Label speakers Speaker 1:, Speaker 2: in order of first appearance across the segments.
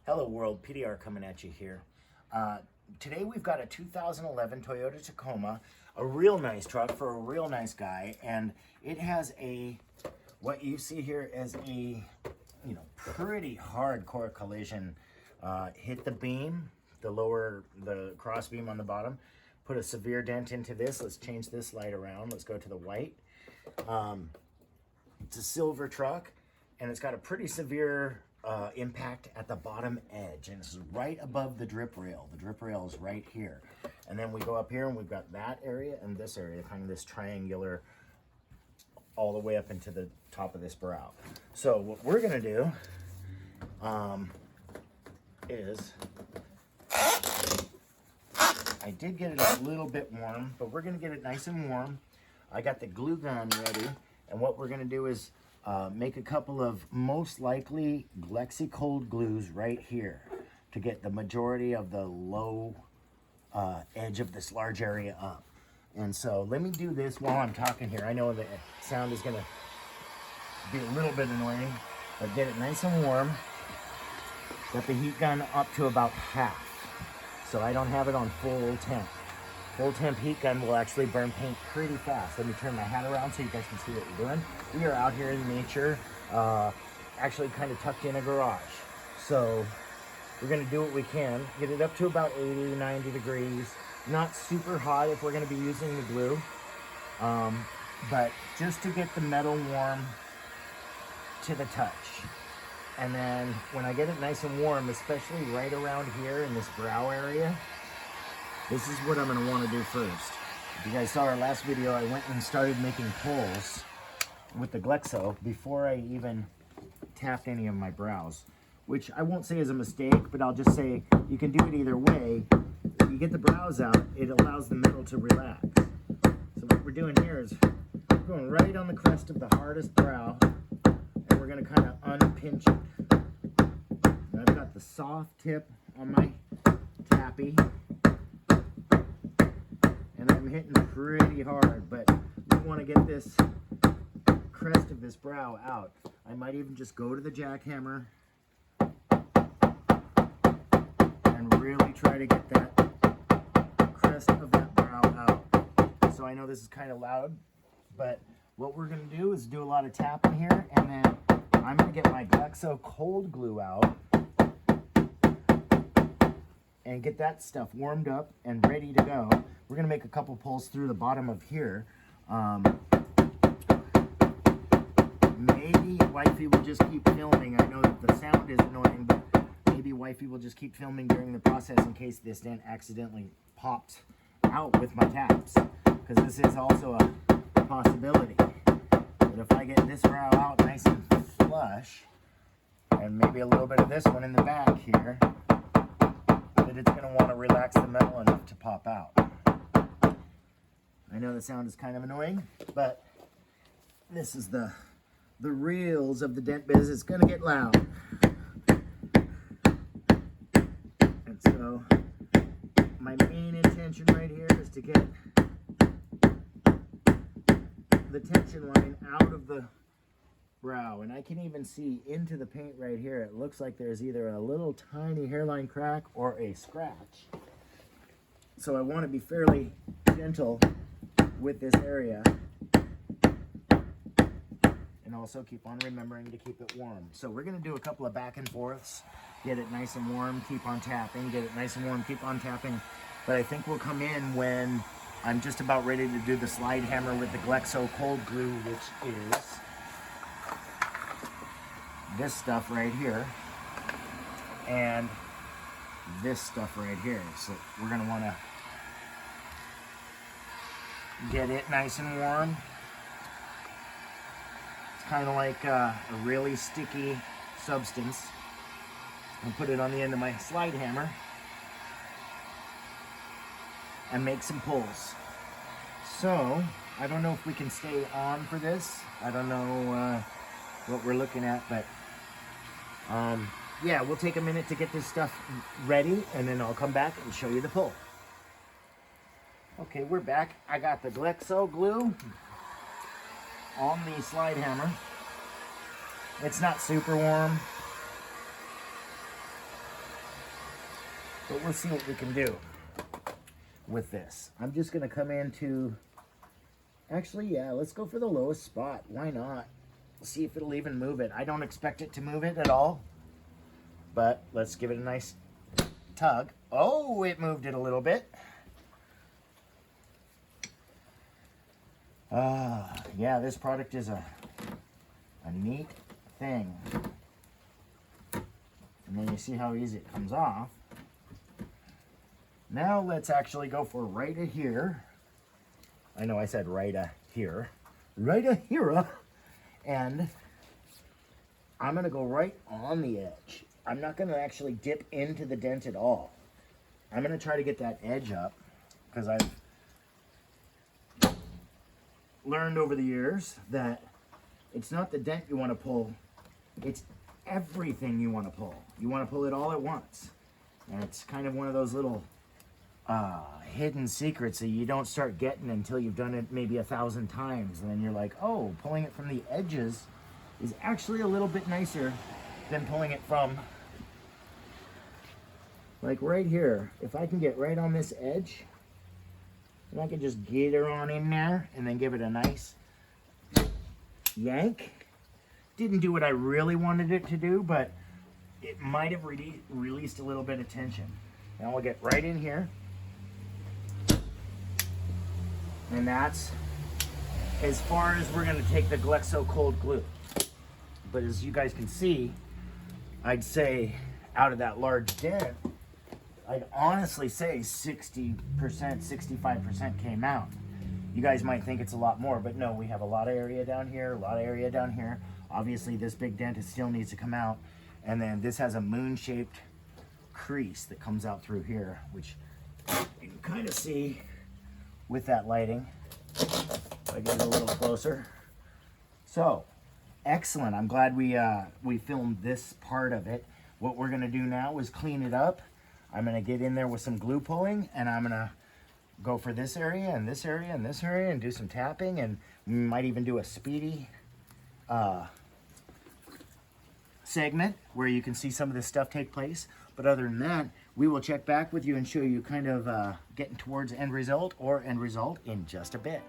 Speaker 1: Hello world, PDR coming at you here. Today we've got a 2011 Toyota Tacoma, a real nice truck for a real nice guy, and it has a, what you see here as a, pretty hardcore collision. Hit the beam, the cross beam on the bottom, put a severe dent into this. Let's change this light around. Let's go to the white. It's a silver truck, and it's got a pretty severe impact at the bottom edge, and this is right above the drip rail. The drip rail is right here, and then we go up here and we've got that area and this area, kind of this triangular, all the way up into the top of this brow. So what we're gonna do is, I did get it a little bit warm, but we're gonna get it nice and warm. I got the glue gun ready, and what we're gonna do is make a couple of most likely Glexo cold glues right here to get the majority of the low edge of this large area up. And so let me do this while I'm talking here. I know the sound is gonna be a little bit annoying, but get it nice and warm. Got the heat gun up to about half, so I don't have it on full temp. Full temp heat gun will actually burn paint pretty fast. Let me turn my hat around so you guys can see what we're doing. We are out here in nature, actually kind of tucked in a garage. So we're gonna do what we can. Get it up to about 80, 90 degrees. Not super hot if we're gonna be using the glue, but just to get the metal warm to the touch. And then when I get it nice and warm, especially right around here in this brow area, this is what I'm going to want to do first. If you guys saw our last video, I went and started making pulls with the Glexo before I even tapped any of my brows, which I won't say is a mistake, but I'll just say you can do it either way. If you get the brows out, it allows the metal to relax. So what we're doing here is we're going right on the crest of the hardest brow, and we're going to kind of unpinch it. And I've got the soft tip on my tappy, and I'm hitting pretty hard, but we want to get this crest of this brow out. I might even just go to the jackhammer and really try to get that crest of that brow out. So I know this is kind of loud, but what we're going to do is do a lot of tapping here, and then I'm going to get my Glexo cold glue out and get that stuff warmed up and ready to go. We're gonna make a couple pulls through the bottom of here. Maybe wifey will just keep filming. I know that the sound is annoying, but maybe wifey will just keep filming during the process in case this dent accidentally pops out with my taps, because this is also a possibility. But if I get this brow out nice and flush, and maybe a little bit of this one in the back here, that it's going to want to relax the metal enough to pop out. I know the sound is kind of annoying, but this is the reels of the dent biz. It's going to get loud. And so my main intention right here is to get the tension line out of the brow, and I can even see into the paint right here. It looks like there's either a little tiny hairline crack or a scratch. So I want to be fairly gentle with this area, and also keep on remembering to keep it warm. So we're going to do a couple of back and forths, get it nice and warm, keep on tapping, get it nice and warm, keep on tapping. But I think we'll come in when I'm just about ready to do the slide hammer with the Glexo cold glue, which is this stuff right here and this stuff right here. So we're going to want to get it nice and warm. It's kind of like a really sticky substance. I'll put it on the end of my slide hammer and make some pulls. So I don't know if we can stay on for this. I don't know what we're looking at, but yeah, we'll take a minute to get this stuff ready, and then I'll come back and show you the pull. Okay, we're back. I got the Glexo glue. on the slide hammer. It's not super warm, but we'll see what we can do with this. I'm just gonna come into, actually, yeah, let's go for the lowest spot. Why not? See if it'll even move it. I don't expect it to move it at all, but let's give it a nice tug. Oh, it moved it a little bit. Yeah, this product is a neat thing. And then you see how easy it comes off. Now let's actually go for right here. I know I said right here. Right here. And I'm gonna go right on the edge. I'm not gonna actually dip into the dent at all. I'm gonna try to get that edge up because I've learned over the years that it's not the dent you want to pull, it's everything you want to pull. You want to pull it all at once. And it's kind of one of those little hidden secrets that you don't start getting until you've done it maybe 1,000 times. And then you're like, oh, pulling it from the edges is actually a little bit nicer than pulling it from, like right here. If I can get right on this edge, and I can just get her on in there and then give it a nice yank. Didn't do what I really wanted it to do, but it might have released a little bit of tension. Now we'll get right in here. And that's as far as we're gonna take the Glexo cold glue. But as you guys can see, I'd say out of that large dent, I'd honestly say 60%, 65% came out. You guys might think it's a lot more, but no, we have a lot of area down here, a lot of area down here. Obviously this big dent still needs to come out. And then this has a moon-shaped crease that comes out through here, which you can kind of see with that lighting. If I get it a little closer. So, excellent. I'm glad we filmed this part of it. What we're gonna do now is clean it up. I'm gonna get in there with some glue pulling, and I'm gonna go for this area and this area and this area and do some tapping, and we might even do a speedy segment where you can see some of this stuff take place. But other than that, we will check back with you and show you kind of getting towards end result or end result in just a bit.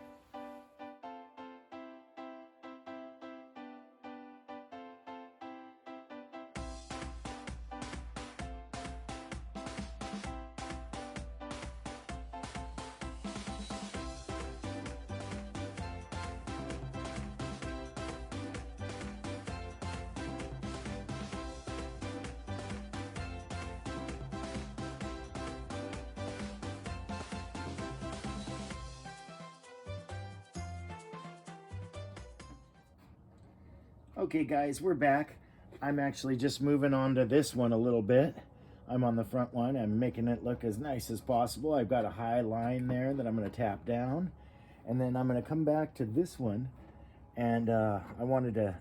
Speaker 1: Okay guys, we're back. I'm actually just moving on to this one a little bit. I'm on the front one. I'm making it look as nice as possible. I've got a high line there that I'm going to tap down. And then I'm going to come back to this one. And I wanted to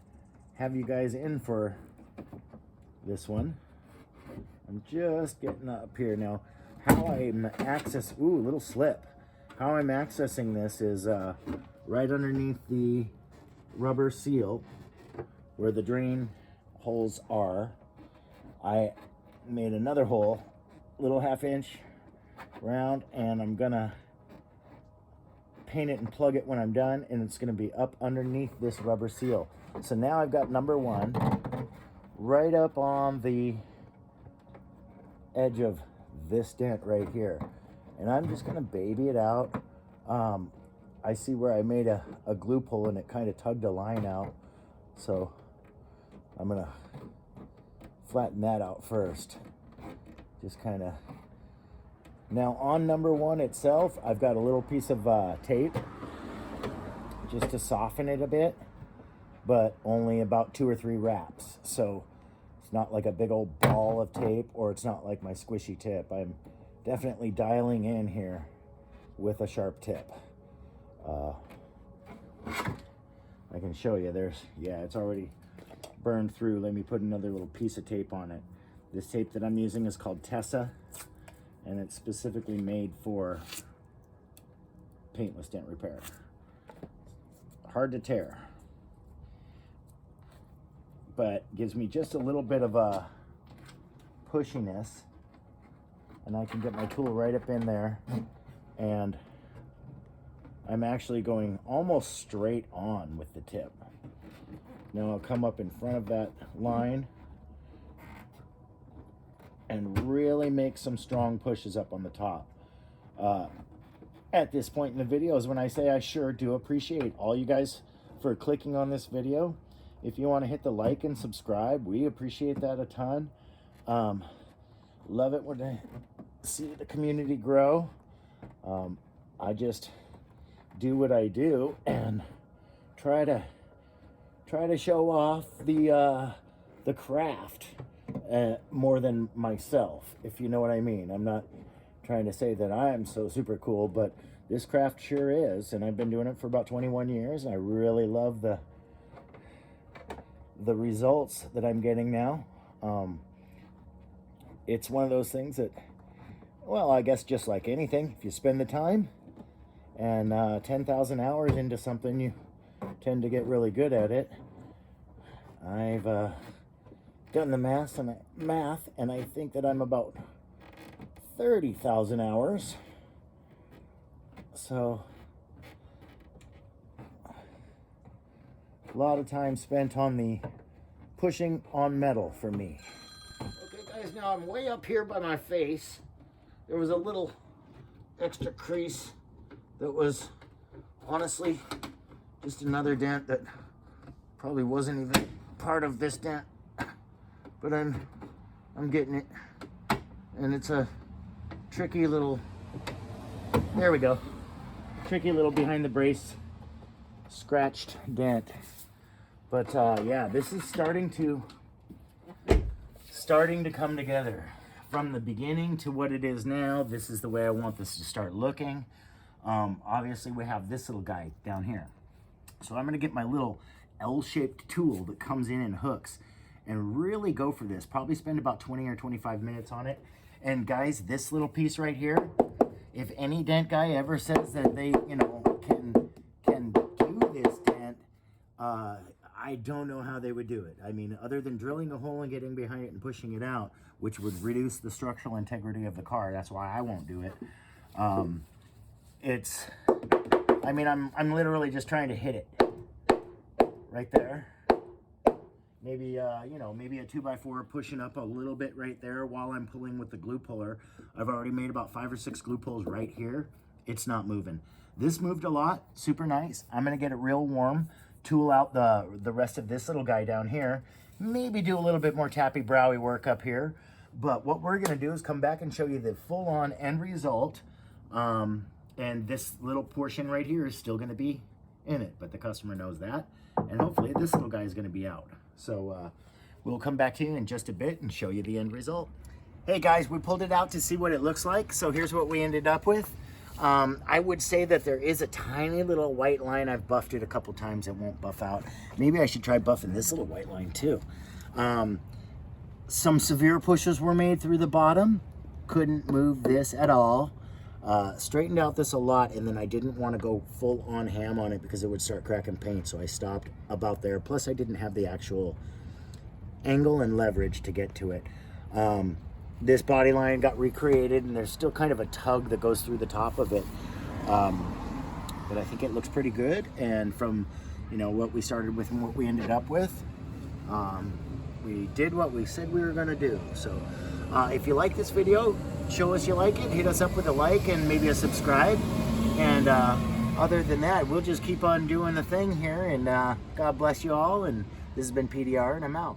Speaker 1: have you guys in for this one. I'm just getting up here now. How I'm access, ooh, little slip. How I'm accessing this is right underneath the rubber seal where the drain holes are. I made another hole, little 1/2 inch round, and I'm gonna paint it and plug it when I'm done, and it's gonna be up underneath this rubber seal. So now I've got number one right up on the edge of this dent right here, and I'm just gonna baby it out. I see where I made a glue pull and it kind of tugged a line out, so I'm gonna flatten that out first. Just kind of. Now on number one itself, I've got a little piece of tape just to soften it a bit, but only about 2 or 3 wraps. So it's not like a big old ball of tape, or it's not like my squishy tip. I'm definitely dialing in here with a sharp tip. I can show you. It's already burned through. Let me put another little piece of tape on it. This tape that I'm using is called Tessa, and it's specifically made for Paintless Dent Repair. Hard to tear. but gives me just a little bit of a pushiness, and I can get my tool right up in there, and I'm actually going almost straight on with the tip. Now I'll come up in front of that line and really make some strong pushes up on the top. At this point in the video is when I say I sure do appreciate all you guys for clicking on this video. If you want to hit the like and subscribe, we appreciate that a ton. Love it when I see the community grow. I just do what I do and try to show off the craft more than myself, if you know what I mean. I'm not trying to say that I am so super cool, but this craft sure is, and I've been doing it for about 21 years, and I really love the results that I'm getting now. It's one of those things that, well, I guess just like anything, if you spend the time and 10,000 hours into something, you tend to get really good at it. I've done the math, and I think that I'm about 30,000 hours. So a lot of time spent on the pushing on metal for me. Okay guys, now I'm way up here by my face. There was a little extra crease that was honestly just another dent that probably wasn't even part of this dent, but I'm getting it, and it's a tricky little, there we go, tricky little behind the brace scratched dent. But yeah, this is starting to come together. From the beginning to what it is now, this is the way I want this to start looking. Obviously we have this little guy down here, so I'm going to get my little L-shaped tool that comes in and hooks and really go for this. Probably spend about 20 or 25 minutes on it. And guys, this little piece right here, if any dent guy ever says that they, you know, can do this dent, I don't know how they would do it. I mean, other than drilling a hole and getting behind it and pushing it out, which would reduce the structural integrity of the car. That's why I won't do it. I mean, I'm literally just trying to hit it right there. Maybe, you know, maybe a 2x4 pushing up a little bit right there while I'm pulling with the glue puller. I've already made about 5 or 6 glue pulls right here. It's not moving. This moved a lot, super nice. I'm gonna get it real warm, tool out the rest of this little guy down here, maybe do a little bit more tappy browy work up here. But what we're gonna do is come back and show you the full-on end result. And this little portion right here is still gonna be in it, but the customer knows that. And hopefully this little guy is gonna be out. So we'll come back to you in just a bit and show you the end result. Hey guys, we pulled it out to see what it looks like. So here's what we ended up with. I would say that there is a tiny little white line. I've buffed it a couple times. It won't buff out. Maybe I should try buffing this little white line too. Some severe pushes were made through the bottom. Couldn't move this at all. Straightened out this a lot, and then I didn't want to go full on ham on it because it would start cracking paint, so I stopped about there. Plus I didn't have the actual angle and leverage to get to it. This body line got recreated, and there's still kind of a tug that goes through the top of it, but I think it looks pretty good. And from, you know, what we started with and what we ended up with, we did what we said we were going to do. So if you like this video, show us you like it, hit us up with a like and maybe a subscribe, and other than that, we'll just keep on doing the thing here, and God bless you all. And this has been PDR, and I'm out.